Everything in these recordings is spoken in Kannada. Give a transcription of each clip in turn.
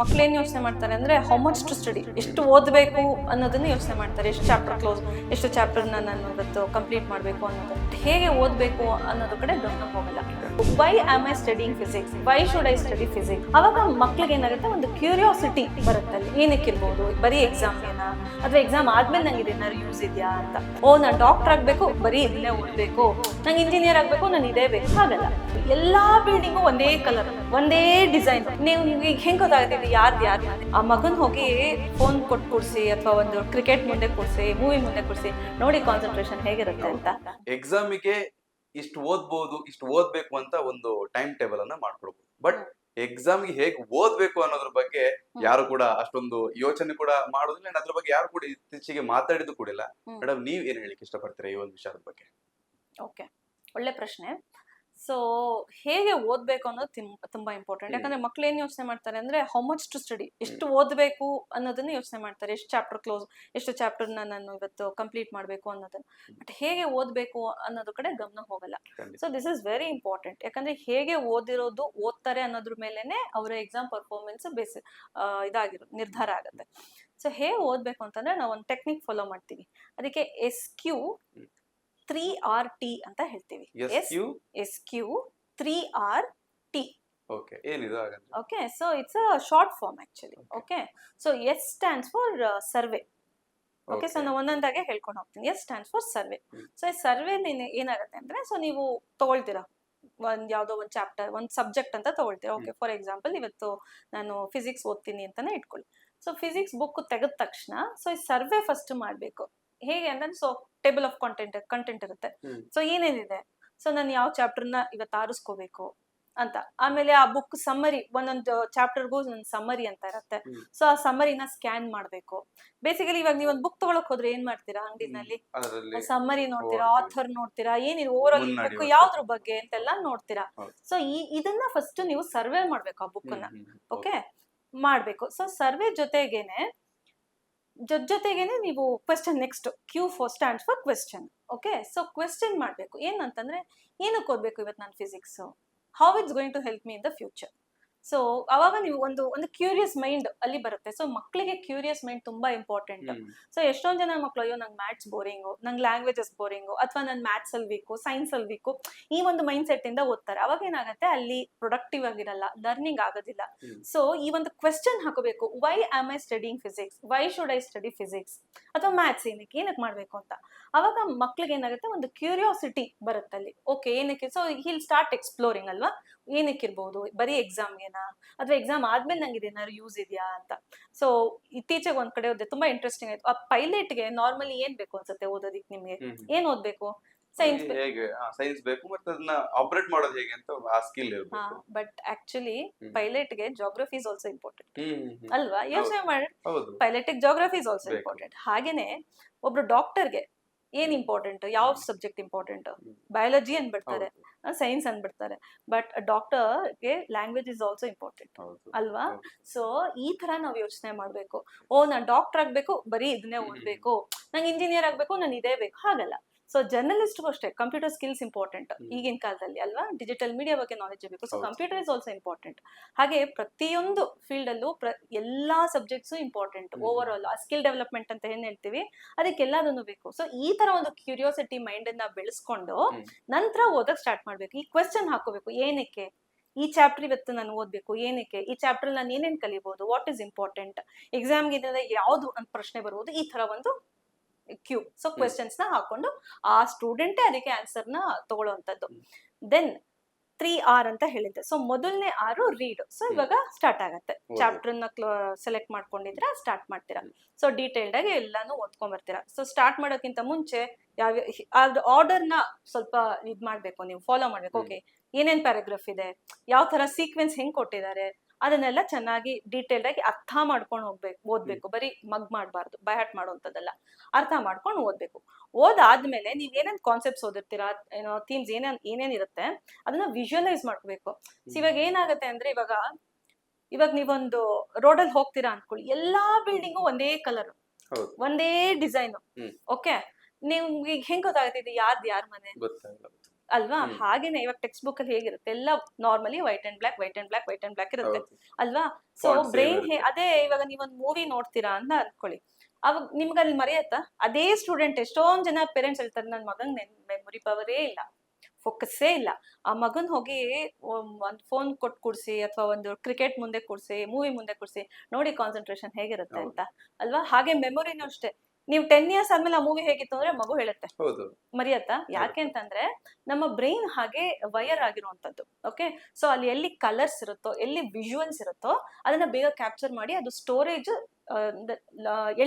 ಮಕ್ಳು ಏನ್ ಯೋಚನೆ ಮಾಡ್ತಾರೆ ಅಂದ್ರೆ ಹೌ ಮಚ್ ಟು ಸ್ಟಡಿ, ಎಷ್ಟು ಓದಬೇಕು ಅನ್ನೋದನ್ನ ಯೋಚನೆ ಮಾಡ್ತಾರೆ. ಎಷ್ಟು ಚಾಪ್ಟರ್ ಕ್ಲೋಸ್, ಎಷ್ಟು ಚಾಪ್ಟರ್ನ ನಾನು ಇವತ್ತು ಕಂಪ್ಲೀಟ್ ಮಾಡಬೇಕು ಅನ್ನೋದು, ಹೇಗೆ ಓದಬೇಕು ಅನ್ನೋದ್ರ ಕಡೆ ಗಮನ ಹೋಗಲ್ಲ. Why am I studying physics, why should I study physics? ಅವಾಗ ಮಕ್ಳಿಗೆ ಏನಾಗುತ್ತೆ, ಒಂದು ಕ್ಯೂರಿಯಾಸಿಟಿ ಬರುತ್ತೆ. ಅಲ್ಲಿ ಏನಕ್ಕಿರ್ಬೋದು, ಬರೀ ಎಕ್ಸಾಮ್ಗೆನಾ ಅಥವಾ ಎಕ್ಸಾಮ್ ಆದ್ಮೇಲೆ ನಂಗೆ ಇದೇನಾದ್ರು ಯೂಸ್ ಇದೆಯಾ ಅಂತ. ಓ, ನಾನು ಡಾಕ್ಟರ್ ಆಗ್ಬೇಕು, ಬರೀ ಇದನ್ನೇ ಓದ್ಬೇಕು, ನಂಗೆ ಇಂಜಿನಿಯರ್ ಆಗ್ಬೇಕು, ನಾನು ಇದೇ ಬೇಕು, ಹಾಗಲ್ಲ. ಎಲ್ಲಾ ಬಿಲ್ಡಿಂಗು ಒಂದೇ ಕಲರ್, ಒಂದೇ ಡಿಸೈನ್. ನೀವು ಈಗ ಹೆಂಗ್ ಗೊತ್ತಾಗ್ತಿದೆ ಯಾರ್ದು ಯಾರು? ಆ ಮಗನ್ ಹೋಗಿ ಫೋನ್ ಕೊಟ್ಟು ಕೂರ್ಸಿ ಅಥವಾ ಒಂದು ಕ್ರಿಕೆಟ್ ಮುಂದೆ ಕೂರ್ಸಿ, ಮೂವಿ ಮುಂದೆ ಕೂರ್ಸಿ, ನೋಡಿ ಕಾನ್ಸಂಟ್ರೇಷನ್ ಹೇಗಿರುತ್ತೆ ಅಂತ. ಎಕ್ಸಾಮಿಗೆ ಇಷ್ಟು ಓದ್ಬೋದು, ಇಷ್ಟು ಓದ್ಬೇಕು ಅಂತ ಒಂದು ಟೈಮ್ ಟೇಬಲ್ ಅನ್ನ ಮಾಡ್ಕೊಡ್ಬೋದು. ಬಟ್ ಎಕ್ಸಾಮ್ಗೆ ಹೇಗ್ ಓದ್ಬೇಕು ಅನ್ನೋದ್ರ ಬಗ್ಗೆ ಯಾರು ಕೂಡ ಅಷ್ಟೊಂದು ಯೋಚನೆ ಕೂಡ ಮಾಡೋದಿಲ್ಲ. ಅದ್ರ ಬಗ್ಗೆ ಯಾರು ಕೂಡ ಇತ್ತೀಚೆಗೆ ಮಾತಾಡಿದ್ದು ಕೂಡ ಇಲ್ಲ. ಮೇಡಮ್, ನೀವ್ ಏನ್ ಹೇಳಿಕ್ಕೆ ಇಷ್ಟಪಡ್ತೀರಾ ಈ ಒಂದು ವಿಷಯದ ಬಗ್ಗೆ? ಓಕೆ, ಒಳ್ಳೆ ಪ್ರಶ್ನೆ. ಸೊ ಹೇಗೆ ಓದ್ಬೇಕು ಅನ್ನೋದು ತುಂಬಾ ಇಂಪಾರ್ಟೆಂಟ್. ಯಾಕಂದ್ರೆ ಮಕ್ಳು ಏನ್ ಯೋಚನೆ ಮಾಡ್ತಾರೆ ಅಂದ್ರೆ ಹೌ ಮಚ್ ಟು ಸ್ಟಡಿ, ಎಷ್ಟು ಓದಬೇಕು ಅನ್ನೋದನ್ನ ಯೋಚನೆ ಮಾಡ್ತಾರೆ. ಎಷ್ಟು ಚಾಪ್ಟರ್ ಕ್ಲೋಸ್, ಎಷ್ಟು ಚಾಪ್ಟರ್ನ ನಾನು ಇವತ್ತು ಕಂಪ್ಲೀಟ್ ಮಾಡಬೇಕು ಅನ್ನೋದನ್ನ. ಬಟ್ ಹೇಗೆ ಓದ್ಬೇಕು ಅನ್ನೋದ್ರ ಕಡೆ ಗಮನ ಹೋಗಲ್ಲ. So this is very important. ಯಾಕಂದ್ರೆ ಹೇಗೆ ಓದ್ತಾರೆ ಅನ್ನೋದ್ರ ಮೇಲೆನೆ ಅವರ ಎಕ್ಸಾಮ್ ಪರ್ಫಾರ್ಮೆನ್ಸ್ ನಿರ್ಧಾರ ಆಗುತ್ತೆ. ಸೊ ಹೇಗೆ ಓದ್ಬೇಕು ಅಂತಂದ್ರೆ ನಾವು ಒಂದು ಟೆಕ್ನಿಕ್ ಫಾಲೋ ಮಾಡ್ತೀವಿ. ಅದಕ್ಕೆ SQ3RT ಅಂತ ಹೇಳ್ತೀವಿ. SQ3RT. Okay, so it's a short form actually. Okay, so S stands for survey. Okay, so ನಾವು ಒಂದೊಂದಾಗೆ ಹೇಳ್ಕೊಂಡು ಹೋಗ್ತೀನಿ. S stands for survey. So ಈ ಸರ್ವೆ ಏನಾಗುತ್ತೆ ಅಂದ್ರೆ, ಸೊ ನೀವು ತಗೊಳ್ತೀರಾ ಯಾವ್ದೋ ಒಂದು ಚಾಪ್ಟರ್, ಒಂದು ಸಬ್ಜೆಕ್ಟ್ ಅಂತ ತಗೊಳ್ತೀರಾ. ಓಕೆ, ಫಾರ್ ಎಕ್ಸಾಂಪಲ್ ಇವತ್ತು ನಾನು ಫಿಸಿಕ್ಸ್ ಓದ್ತೀನಿ ಅಂತಾನೆ ಇಟ್ಕೊಳ್ಳಿ. ಸೊ ಫಿಸಿಕ್ಸ್ ಬುಕ್ ತೆಗೆದ ತಕ್ಷಣ ಸೊ ಈ ಸರ್ವೆ ಫಸ್ಟ್ ಮಾಡ್ಬೇಕು. ಹೇಗೆ ಅಂದ್ರೆ, ಸೊ ಟೇಬಲ್ ಆಫ್ ಕಂಟೆಂಟ್ ಇರುತ್ತೆ. ಸೊ ಏನೇನಿದೆ, ಸೊ ನಾನು ಯಾವ ಚಾಪ್ಟರ್ನ ಇವತ್ತು ಆರಿಸ್ಕೋಬೇಕು ಅಂತ. ಆಮೇಲೆ ಆ ಬುಕ್ ಸಮ್ಮರಿ, ಒಂದೊಂದು ಚಾಪ್ಟರ್ಗೂ ಒಂದು ಸಮ್ಮರಿ ಅಂತ ಇರುತ್ತೆ. ಸೊ ಆ ಸಮ್ಮರಿನ ಸ್ಕ್ಯಾನ್ ಮಾಡ್ಬೇಕು. ಬೇಸಿಕಲಿ ಇವಾಗ ನೀವು ಒಂದು ಬುಕ್ ತಗೊಳಕ್ ಹೋದ್ರೆ ಏನ್ ಮಾಡ್ತೀರಾ, ಅಂಗಡಿನಲ್ಲಿ ಸಮ್ಮರಿ ನೋಡ್ತೀರಾ, ಆಥರ್ ನೋಡ್ತೀರಾ, ಏನಿದೆ ಓವರ್ ಆಲ್ ಬುಕ್ ಯಾವ್ದ್ರ ಬಗ್ಗೆ ಅಂತೆಲ್ಲ ನೋಡ್ತೀರಾ. ಸೊ ಇದನ್ನ ಫಸ್ಟ್ ನೀವು ಸರ್ವೆ ಮಾಡ್ಬೇಕು, ಆ ಬುಕ್ ನ. ಓಕೆ, ಮಾಡ್ಬೇಕು. ಸೊ ಸರ್ವೆ ಜೊತೆಗೇನೆ ನೀವು question, next Q4 stands for question. Okay, so question ಮಾಡ್ಬೇಕು. ಏನಂತಂದ್ರೆ, ಏನಕ್ಕೆ ಓದ್ಬೇಕು ಇವತ್ತು ನಾನು physics, how it's going to help me in the future. So ಅವಾಗ ನೀವು ಒಂದು ಕ್ಯೂರಿಯಸ್ ಮೈಂಡ್ ಅಲ್ಲಿ ಬರುತ್ತೆ. ಸೊ ಮಕ್ಕಳಿಗೆ ಕ್ಯೂರಿಯಸ್ ಮೈಂಡ್ ತುಂಬಾ ಇಂಪಾರ್ಟೆಂಟ್. ಸೊ ಎಷ್ಟೊಂದ್ ಜನ ಮಕ್ಕಳು, ಅಯ್ಯೋ ನಂಗೆ ಮ್ಯಾಥ್ಸ್ ಬೋರಿಂಗು, ನಂಗೆ ಲ್ಯಾಂಗ್ವೇಜಸ್ ಬೋರಿಂಗು, ಅಥವಾ ನನ್ ಮ್ಯಾಥ್ಸ್ ಅಲ್ಲಿ ವೀಕು, ಸೈನ್ಸ್ ಅಲ್ಲಿ ವೀಕು, ಈ ಒಂದು ಮೈಂಡ್ ಸೆಟ್ ಇಂದ ಓದ್ತಾರೆ. ಅವಾಗ ಏನಾಗುತ್ತೆ, ಅಲ್ಲಿ ಪ್ರೊಡಕ್ಟಿವ್ ಆಗಿರಲ್ಲ, ಲರ್ನಿಂಗ್ ಆಗೋದಿಲ್ಲ. ಸೊ ಈ ಒಂದು ಕ್ವೆಶ್ಚನ್ ಹಾಕೋಬೇಕು, why am I studying physics, why should I study physics, ಅಥವಾ ಮ್ಯಾಥ್ಸ್ ಏನಕ್ಕೆ ಮಾಡ್ಬೇಕು ಅಂತ. ಅವಾಗ ಮಕ್ಳಿಗೆ ಏನಾಗುತ್ತೆ, ಒಂದು ಕ್ಯೂರಿಯಾಸಿಟಿ ಬರುತ್ತೆ ಅಲ್ಲಿ. ಓಕೆ, ಏನಕ್ಕೆ, ಸೊ ಹಿಲ್ ಸ್ಟಾರ್ಟ್ ಎಕ್ಸ್ಪ್ಲೋರಿಂಗ್ ಅಲ್ವಾ, ಏನಕ್ಕಿರ್ಬೋದು, ಬರೀ ಎಕ್ಸಾಮ್ಗೆನಾ ಅಥವಾ ಎಕ್ಸಾಮ್ ಆದ್ಮೇಲೆ ನಂಗೆ ಇದೇನಾದ್ರು ಯೂಸ್ ಇದೆಯಾ ಅಂತ. ಸೊ ಇತ್ತೀಚೆಗೆ ಒಂದ್ ಕಡೆ ಹೋದೆ, ತುಂಬಾ ಇಂಟ್ರೆಸ್ಟಿಂಗ್ ಆಯ್ತು. ಆ ಪೈಲಟ್ಗೆ ನಾರ್ಮಲಿ ಏನ್ ಬೇಕು ಅನ್ಸುತ್ತೆ ಓದೋದಿಕ್ ನಿಮ್ಗೆ? ಏನ್ ಓದ್ಬೇಕು? ಸೈನ್ಸ್ ಬೇಕು, ಮತ್ತೆ ಅದನ್ನ ಆಪರೇಟ್ ಮಾಡೋದು ಹೇಗೆ ಅಂತ ಆ ಸ್ಕಿಲ್ ಇರಬೇಕು. ಬಟ್ ಆಕ್ಚುಲಿ ಪೈಲಟ್ಗೆ ಜಾಗ್ರಫಿ ಇಸ್ ಆಲ್ಸೋ ಇಂಪಾರ್ಟೆಂಟ್ ಅಲ್ವಾ? ಯೋಚನೆ ಮಾಡಿ, ಪೈಲಟ್ಗೆ ಜಾಗ್ರಫಿ ಇಸ್ ಆಲ್ಸೋ ಇಂಪಾರ್ಟೆಂಟ್. ಹಾಗೇನೆ ಒಬ್ರು ಡಾಕ್ಟರ್ಗೆ ಏನ್ ಇಂಪಾರ್ಟೆಂಟ್, ಯಾವ ಸಬ್ಜೆಕ್ಟ್ ಇಂಪಾರ್ಟೆಂಟ್? ಬಯಾಲಜಿ ಅನ್ಬಿಡ್ತಾರೆ, ಸೈನ್ಸ್ ಅನ್ಬಿಡ್ತಾರೆ. ಬಟ್ ಡಾಕ್ಟರ್ಗೆ ಲ್ಯಾಂಗ್ವೇಜ್ ಇಸ್ ಆಲ್ಸೋ ಇಂಪಾರ್ಟೆಂಟ್ ಅಲ್ವಾ? ಸೊ ಈ ತರ ನಾವ್ ಯೋಚನೆ ಮಾಡ್ಬೇಕು. ಓ, ನಾನ್ ಡಾಕ್ಟರ್ ಆಗ್ಬೇಕು, ಬರೀ ಇದನ್ನೇ ಓದ್ಬೇಕು, ನಂಗೆ ಇಂಜಿನಿಯರ್ ಆಗ್ಬೇಕು, ನಾನು ಇದೇ ಬೇಕು, ಹಾಗಲ್ಲ. ಸೊ ಜರ್ನಲಿಸ್ಟ್ಗೂ ಅಷ್ಟೇ ಕಂಪ್ಯೂಟರ್ ಸ್ಕಿಲ್ಸ್ ಇಂಪಾರ್ಟೆಂಟ್ ಈಗಿನ ಕಾಲದಲ್ಲಿ ಅಲ್ವಾ? ಡಿಜಿಟಲ್ ಮೀಡಿಯಾ ಬಗ್ಗೆ ನಾಲೆಜ್ ಬೇಕು. So computer is also important. ಹಾಗೆ ಪ್ರತಿಯೊಂದು ಫೀಲ್ಡ್ ಅಲ್ಲೂ ಎಲ್ಲಾ ಸಬ್ಜೆಕ್ಟ್ಸು ಇಂಪಾರ್ಟೆಂಟ್. ಓವರ್ ಆಲ್ ಆ ಸ್ಕಿಲ್ ಡೆವಲಪ್ಮೆಂಟ್ ಅಂತ ಏನ್ ಹೇಳ್ತೀವಿ, ಅದಕ್ಕೆಲ್ಲದನ್ನು ಬೇಕು. ಸೊ ಈ ತರ ಒಂದು ಕ್ಯೂರಿಯಾಸಿಟಿ ಮೈಂಡ್ ಅನ್ನ ಬೆಳೆಸ್ಕೊಂಡು ನಂತರ ಓದಕ್ ಸ್ಟಾರ್ಟ್ ಮಾಡ್ಬೇಕು. ಈ ಕ್ವೆಶ್ಚನ್ ಹಾಕೋಬೇಕು, ಏನಕ್ಕೆ ಈ ಚಾಪ್ಟರ್ ಇವತ್ತು ನಾನು ಓದ್ಬೇಕು, ಏನಕ್ಕೆ ಈ ಚಾಪ್ಟರ್ ನಾನು ಏನೇನ್ ಕಲಿಬಹುದು, ವಾಟ್ ಇಸ್ ಇಂಪಾರ್ಟೆಂಟ್, ಎಕ್ಸಾಮ್ಗೆ ಯಾವ್ದು ಅಂತ ಪ್ರಶ್ನೆ ಬರ್ಬೋದು, ಈ ತರ ಒಂದು ಕ್ಯೂ. ಸೊ ಕ್ವೆಶ್ಚನ್ಸ್ ನ ಹಾಕೊಂಡು ಆ ಸ್ಟೂಡೆಂಟೇ ಅದಕ್ಕೆ ಆನ್ಸರ್ ನ ತಗೊಳ್ಳೋಂಥದ್ದು. ದೆನ್ 3R ಅಂತ ಹೇಳಿದ್ದೆ. ಸೊ ಮೊದಲನೇ R ರೀಡ್. ಸೊ ಇವಾಗ ಸ್ಟಾರ್ಟ್ ಆಗತ್ತೆ. ಚಾಪ್ಟರ್ ನ ಸೆಲೆಕ್ಟ್ ಮಾಡ್ಕೊಂಡಿದ್ರೆ ಸ್ಟಾರ್ಟ್ ಮಾಡ್ತೀರಾ. ಸೊ ಡೀಟೇಲ್ಡ್ ಆಗಿ ಎಲ್ಲಾನು ಓದ್ಕೊಂಡ್ ಬರ್ತೀರಾ. ಸೊ ಸ್ಟಾರ್ಟ್ ಮಾಡೋಕ್ಕಿಂತ ಮುಂಚೆ ಆರ್ಡರ್ ನ ಸ್ವಲ್ಪ ಇದ್ ಮಾಡ್ಬೇಕು, ನೀವು ಫಾಲೋ ಮಾಡ್ಬೇಕು. ಓಕೆ, ಏನೇನ್ ಪ್ಯಾರಾಗ್ರಾಫ್ ಇದೆ, ಯಾವ ತರ ಸೀಕ್ವೆನ್ಸ್ ಹೆಂಗ್ ಕೊಟ್ಟಿದ್ದಾರೆ, ಅದನ್ನೆಲ್ಲ ಚೆನ್ನಾಗಿ ಡೀಟೇಲ್ಡ್ ಆಗಿ ಅರ್ಥ ಮಾಡ್ಕೊಂಡು ಓದ್ಬೇಕು. ಬರೀ ಮಗ್ ಮಾಡಬಾರ್ದು, ಬೈ ಹಾರ್ಟ್ ಮಾಡುವಂಥದ್ದಲ್ಲ, ಅರ್ಥ ಮಾಡ್ಕೊಂಡು ಓದ್ಬೇಕು. ಓದಾದ್ಮೇಲೆ ನೀವ್ ಏನೇನ್ ಕಾನ್ಸೆಪ್ಟ್ಸ್ ಓದಿರ್ತೀರಾ, ಏನೋ ಥೀಮ್ಸ್ ಏನೇನಿರುತ್ತೆ ಅದನ್ನ ವಿಜುವಲೈಸ್ ಮಾಡ್ಕೋಬೇಕು. ಸೊ ಇವಾಗ ಏನಾಗುತ್ತೆ ಅಂದ್ರೆ, ಇವಾಗ ನೀವೊಂದು ರೋಡಲ್ಲಿ ಹೋಗ್ತೀರಾ ಅನ್ಕೊಳ್ಳಿ, ಎಲ್ಲಾ ಬಿಲ್ಡಿಂಗು ಒಂದೇ ಕಲರ್, ಒಂದೇ ಡಿಸೈನ್. ಓಕೆ, ನೀವು ಈಗ ಹೆಂಗ್ ಗೊತ್ತಾಗುತ್ತೆ ಯಾರ್ದು ಯಾರ ಮನೆ ಅಲ್ವಾ? ಹಾಗೇನೆ ಇವಾಗ ಟೆಕ್ಸ್ಟ್ ಬುಕ್ ಅಲ್ಲಿ ಹೇಗಿರುತ್ತೆ, ಎಲ್ಲ ನಾರ್ಮಲಿ ವೈಟ್ ಅಂಡ್ ಬ್ಲಾಕ್ ಇರುತ್ತೆ ಅಲ್ವಾ? ಸೊ ಬ್ರೈನ್ ಅದೇ ಇವಾಗ ನೀವೊಂದು ಮೂವಿ ನೋಡ್ತೀರಾ ಅಂತ ಅನ್ಕೊಳ್ಳಿ, ಅವಾಗ ನಿಮ್ಗೆ ಅಲ್ಲಿ ಮರೆಯತ್ತಾ? ಅದೇ ಸ್ಟೂಡೆಂಟ್ ಎಷ್ಟೊಂದ್ ಜನ ಪೇರೆಂಟ್ಸ್ ಹೇಳ್ತಾರೆ ನನ್ ಮಗನ್ ಮೆಮೊರಿ ಪವರೇ ಇಲ್ಲ, ಫೋಕಸ್ಸೇ ಇಲ್ಲ. ಆ ಮಗನ್ ಹೋಗಿ ಒಂದ್ ಫೋನ್ ಕೊಟ್ಟು ಕೂಡ್ಸಿ ಅಥವಾ ಒಂದು ಕ್ರಿಕೆಟ್ ಮುಂದೆ ಕೂಡ್ಸಿ, ಮೂವಿ ಮುಂದೆ ಕೂಡ್ಸಿ ನೋಡಿ ಕಾನ್ಸಂಟ್ರೇಷನ್ ಹೇಗಿರುತ್ತೆ ಅಂತ ಅಲ್ವಾ? ಹಾಗೆ ಮೆಮೊರಿನೂ ಅಷ್ಟೇ. ನೀವು 10 years ಆದ್ಮೇಲೆ ಆ ಮೂವಿ ಹೇಗಿತ್ತು ಅಂದ್ರೆ ಮಗು ಹೇಳುತ್ತೆ, ಮರಿಯತ್ತಾ? ಯಾಕೆ ಅಂತಂದ್ರೆ ನಮ್ಮ ಬ್ರೈನ್ ಹಾಗೆ ವೈರ್ ಆಗಿರುವಂತದ್ದು. ಓಕೆ, ಸೊ ಅಲ್ಲಿ ಎಲ್ಲಿ ಕಲರ್ಸ್ ಇರುತ್ತೋ, ಎಲ್ಲಿ ವಿಜುವಲ್ಸ್ ಇರುತ್ತೋ ಅದನ್ನ ಬೇಗ ಕ್ಯಾಪ್ಚರ್ ಮಾಡಿ ಅದು ಸ್ಟೋರೇಜ್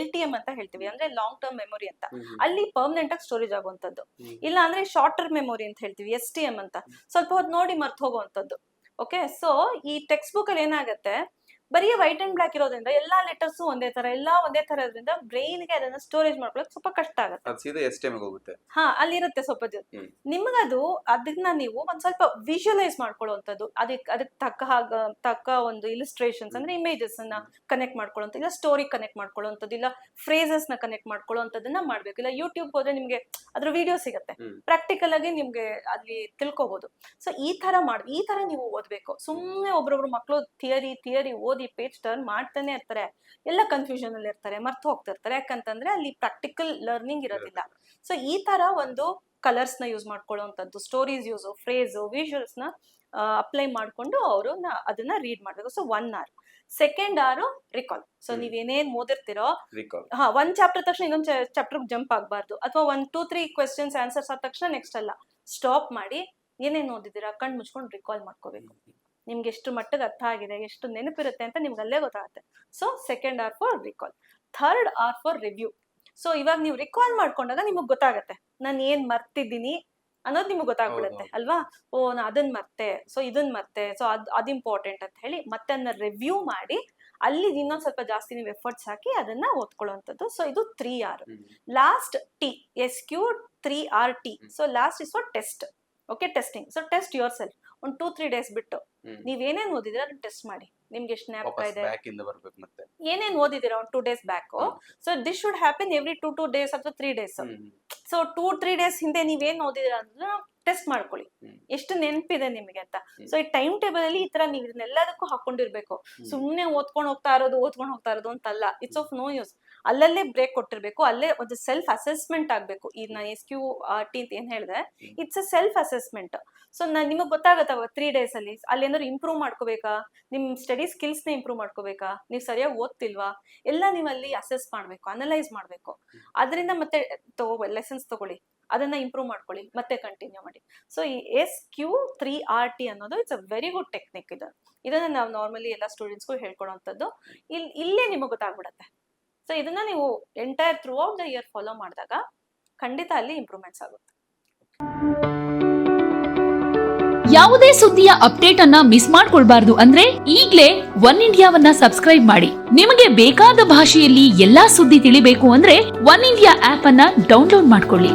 LTM ಅಂತ ಹೇಳ್ತೀವಿ, ಅಂದ್ರೆ ಲಾಂಗ್ ಟರ್ಮ್ ಮೆಮೊರಿ ಅಂತ, ಅಲ್ಲಿ ಪರ್ಮನೆಂಟ್ ಆಗಿ ಸ್ಟೋರೇಜ್ ಆಗುವಂತದ್ದು. ಇಲ್ಲ ಅಂದ್ರೆ ಶಾರ್ಟ್ ಟರ್ಮ್ ಮೆಮೊರಿ ಅಂತ ಹೇಳ್ತೀವಿ, STM ಅಂತ, ಸ್ವಲ್ಪ ಹೊತ್ತು ನೋಡಿ ಮರ್ತು ಹೋಗುವಂತದ್ದು. ಓಕೆ, ಸೊ ಈ ಟೆಕ್ಸ್ಟ್ ಬುಕ್ ಅಲ್ಲಿ ಏನಾಗುತ್ತೆ, ಬರೀ ವೈಟ್ ಅಂಡ್ ಬ್ಲಾಕ್ ಇರೋದ್ರಿಂದ ಎಲ್ಲಾ ಲೆಟರ್ಸ್ ಒಂದೇ ತರ ಇರೋದ್ರಿಂದ ಬ್ರೈನ್ ಗೆ ಅದನ್ನ ಸ್ಟೋರೇಜ್ ಮಾಡ್ಕೊಳಕ್ ಸ್ವಲ್ಪ ಕಷ್ಟ ಆಗುತ್ತೆ. ಹಾ, ಅಲ್ಲಿರುತ್ತೆ ಸ್ವಲ್ಪ ನಿಮ್ಗದು ಅದನ್ನ ನೀವು ಒಂದ್ ಸ್ವಲ್ಪ ವಿಜುವಲೈಸ್ ಮಾಡ್ಕೊಳ್ಳುವಂಥದ್ದು, ಅದಕ್ಕೆ ತಕ್ಕ ಒಂದು ಇಲಿಸ್ಟ್ರೇಷನ್ಸ್ ಅಂದ್ರೆ ಇಮೇಜಸ್ ಅನ್ನ ಕನೆಕ್ಟ್ ಮಾಡ್ಕೊಳ್ಳುವಂಥದ್ದು, ಇಲ್ಲ ಸ್ಟೋರಿ ಕನೆಕ್ಟ್ ಮಾಡ್ಕೊಳ್ಳುವಂಥದ್ದು, ಇಲ್ಲ ಫ್ರೇಸಸ್ ನ ಕನೆಕ್ಟ್ ಮಾಡ್ಕೊಳ್ಳುವಂಥದ್ದನ್ನ ಮಾಡ್ಬೇಕು. ಇಲ್ಲ ಯೂಟ್ಯೂಬ್ ಹೋದ್ರೆ ನಿಮ್ಗೆ ಅದ್ರ ವಿಡಿಯೋ ಸಿಗುತ್ತೆ, ಪ್ರಾಕ್ಟಿಕಲ್ ಆಗಿ ನಿಮ್ಗೆ ಅಲ್ಲಿ ತಿಳ್ಕೊಬಹುದು. ಸೊ ಈ ತರ ನೀವು ಓದ್ಬೇಕು. ಸುಮ್ನೆ ಒಬ್ರೊಬ್ರು ಮಕ್ಳು ಥಿಯರಿ ಓದಿ ಪೇಜ್ ಟರ್ನ್ ಮಾಡ್ತಾನೆ ಇರ್ತಾರೆ, ಎಲ್ಲ ಕನ್ಫ್ಯೂಷನ್ ಅಲ್ಲಿ ಇರ್ತಾರೆ, ಮರ್ತು ಹೋಗ್ತಿರ್ತಾರೆ. ಯಾಕಂತಂದ್ರೆ ಅಲ್ಲಿ ಪ್ರಾಕ್ಟಿಕಲ್ ಲರ್ನಿಂಗ್ ಇರೋದಿಲ್ಲ. ಸೊ ಈ ತರ ಒಂದು ಕಲರ್ಸ್ ನ ಯೂಸ್ ಮಾಡ್ಕೊಳ್ಳುವಂಥದ್ದು, ಸ್ಟೋರೀಸ್ ಯೂಸ್, ಫ್ರೇಸ್, ವಿಜುವಲ್ಸ್ ನ ಅಪ್ಲೈ ಮಾಡ್ಕೊಂಡು ಅವರು ಅದನ್ನ ರೀಡ್ ಮಾಡ್ಬೇಕು. So 1 hour. ಸೆಕೆಂಡ್ ಆರು ರಿಕಾಲ್. ಸೊ ನೀವೇನೇನ್ ಓದಿರ್ತಿರೋ, ಒಂದ್ ಚಾಪ್ಟರ್ ತಕ್ಷಣ ಇನ್ನೊಂದ್ ಚಾಪ್ಟರ್ ಜಂಪ್ ಆಗ್ಬಾರ್ದು, ಅಥವಾ 1, 2, 3 ಕ್ವೆಶ್ಚನ್ಸ್ ಆನ್ಸರ್ಸ್ ಆದ ತಕ್ಷಣ ನೆಕ್ಸ್ಟ್ ಅಲ್ಲ, ಸ್ಟಾಪ್ ಮಾಡಿ ಏನೇನ್ ಓದಿದ್ದೀರಾ ಕಣ್ ಮುಚ್ಕೊಂಡು ರಿಕಾಲ್ ಮಾಡ್ಕೋಬೇಕು. ನಿಮ್ಗೆ ಎಷ್ಟು ಮಟ್ಟಿಗೆ ಅರ್ಥ ಆಗಿದೆ, ಎಷ್ಟು ನೆನಪಿರುತ್ತೆ ಅಂತ ನಿಮ್ಗೆ ಅಲ್ಲೇ ಗೊತ್ತಾಗುತ್ತೆ. So second R for recall, third R for review. So ಇವಾಗ ನೀವು ರಿಕಾಲ್ ಮಾಡ್ಕೊಂಡಾಗ ನಿಮಗ್ ಗೊತ್ತಾಗತ್ತೆ ನಾನು ಏನ್ ಮರ್ತಿದ್ದೀನಿ ಅನ್ನೋದು ನಿಮ್ಗೆ ಗೊತ್ತಾಗ್ಬಿಡುತ್ತೆ ಅಲ್ವಾ? ನಾ ಅದನ್ನ ಮರ್ತೆ, ಸೊ ಇದನ್ ಮರ್ತೆ, ಸೊ ಅದು ಇಂಪಾರ್ಟೆಂಟ್ ಅಂತ ಹೇಳಿ ಮತ್ತೆ ಅದನ್ನ ರಿವ್ಯೂ ಮಾಡಿ ಅಲ್ಲಿ ಇನ್ನೊಂದ್ ಸ್ವಲ್ಪ ಜಾಸ್ತಿ ನೀವು ಎಫರ್ಟ್ಸ್ ಹಾಕಿ ಅದನ್ನ ಓದ್ಕೊಳ್ಳುವಂಥದ್ದು. ಸೊ ಇದು 3R. Last T, SQ 3RT. So last is for test. Okay, testing. So test your self. ಒಂದು 2-3 days ಬಿಟ್ಟು ನೀವೇನೇನ್ ಓದಿದ್ರೆ ಅದನ್ನ ಟೆಸ್ಟ್ ಮಾಡಿ. ನಿಮ್ಗೆ ಎಷ್ಟು ಜ್ಞಾಪಕ ಇದೆ, ಏನೇನ್ ಓದಿದಿರಾ ಒಂದು 2 days back. So this should happen every 2 days ಅಥವಾ 3 days. ಸೊ 2-3 days ಹಿಂದೆ ನೀವೇನ್ ಓದಿದಿರಾ ಅಂದ್ರೆ ಟೆಸ್ಟ್ ಮಾಡ್ಕೊಳ್ಳಿ, ಎಷ್ಟು ನೆನಪಿದೆ ನಿಮಗೆ ಅಂತ. ಸೊ ಈ ಟೈಮ್ ಟೇಬಲ್ ಅಲ್ಲಿ ಈ ತರ ನೀವು ಇದನ್ನೆಲ್ಲದಕ್ಕೂ ಹಾಕೊಂಡಿರ್ಬೇಕು. ಸುಮ್ನೆ ಓದ್ಕೊಂಡು ಹೋಗ್ತಾ ಇರೋದು ಅಂತಲ್ಲ. It's of no use. ಅಲ್ಲಲ್ಲೇ ಬ್ರೇಕ್ ಕೊಟ್ಟಿರ್ಬೇಕು, ಅಲ್ಲೇ ಒಂದು ಸೆಲ್ಫ್ ಅಸೆಸ್ಮೆಂಟ್ ಆಗ್ಬೇಕು. ಈಗ ನಾನು SQRT ಅಂತ ಏನ್ ಹೇಳಿದೆ, it's a self assessment. So ನಿಮಗ್ ಗೊತ್ತಾಗತ್ತ 3 days ಅಲ್ಲಿ ಏನಾದ್ರು ಇಂಪ್ರೂವ್ ಮಾಡ್ಕೋಬೇಕಾ, ನಿಮ್ ಸ್ಟಡಿ ಸ್ಕಿಲ್ಸ್ ನ ಇಂಪ್ರೂವ್ ಮಾಡ್ಕೋಬೇಕಾ, ನೀವು ಸರಿಯಾಗಿ ಓದ್ತಿಲ್ವಾ, ಎಲ್ಲ ನೀವಲ್ಲಿ ಅಸೆಸ್ ಮಾಡ್ಬೇಕು, ಅನಲೈಸ್ ಮಾಡ್ಬೇಕು. ಅದರಿಂದ ಮತ್ತೆ ಲೆಸನ್ಸ್ ತಗೊಳ್ಳಿ, ಅದನ್ನ ಇಂಪ್ರೂವ್ ಮಾಡ್ಕೊಳ್ಳಿ, ಮತ್ತೆ ಕಂಟಿನ್ಯೂ ಮಾಡಿ. ಸೊ ಈ SQ3RT ಅನ್ನೋದು it's a very good technique. ಇದನ್ನ ನಾವು ನಾರ್ಮಲಿ ಎಲ್ಲ ಸ್ಟೂಡೆಂಟ್ಸ್ಗೂ ಹೇಳ್ಕೊಡುವಂಥದ್ದು. ಇಲ್ಲೇ ನಿಮಗೆ ಗೊತ್ತಾಗ್ಬಿಡತ್ತೆ. ಸೊ ಇದನ್ನ ನೀವು entire through out the year follow ಮಾಡಿದಾಗ ಖಂಡಿತ ಅಲ್ಲಿ ಇಂಪ್ರೂವ್ಮೆಂಟ್ಸ್ ಆಗುತ್ತೆ. ಯಾವುದೇ ಸುದ್ದಿಯ ಅಪ್ಡೇಟ್ ಅನ್ನ ಮಿಸ್ ಮಾಡ್ಕೊಳ್ಬಾರ್ದು ಅಂದ್ರೆ ಈಗ್ಲೇ ಒನ್ ಇಂಡಿಯಾವನ್ನ ಸಬ್ಸ್ಕ್ರೈಬ್ ಮಾಡಿ. ನಿಮಗೆ ಬೇಕಾದ ಭಾಷೆಯಲ್ಲಿ ಎಲ್ಲಾ ಸುದ್ದಿ ತಿಳಿಬೇಕು ಅಂದ್ರೆ ಒನ್ ಇಂಡಿಯಾ ಆಪ್ ಅನ್ನ ಡೌನ್ಲೋಡ್ ಮಾಡ್ಕೊಳ್ಳಿ.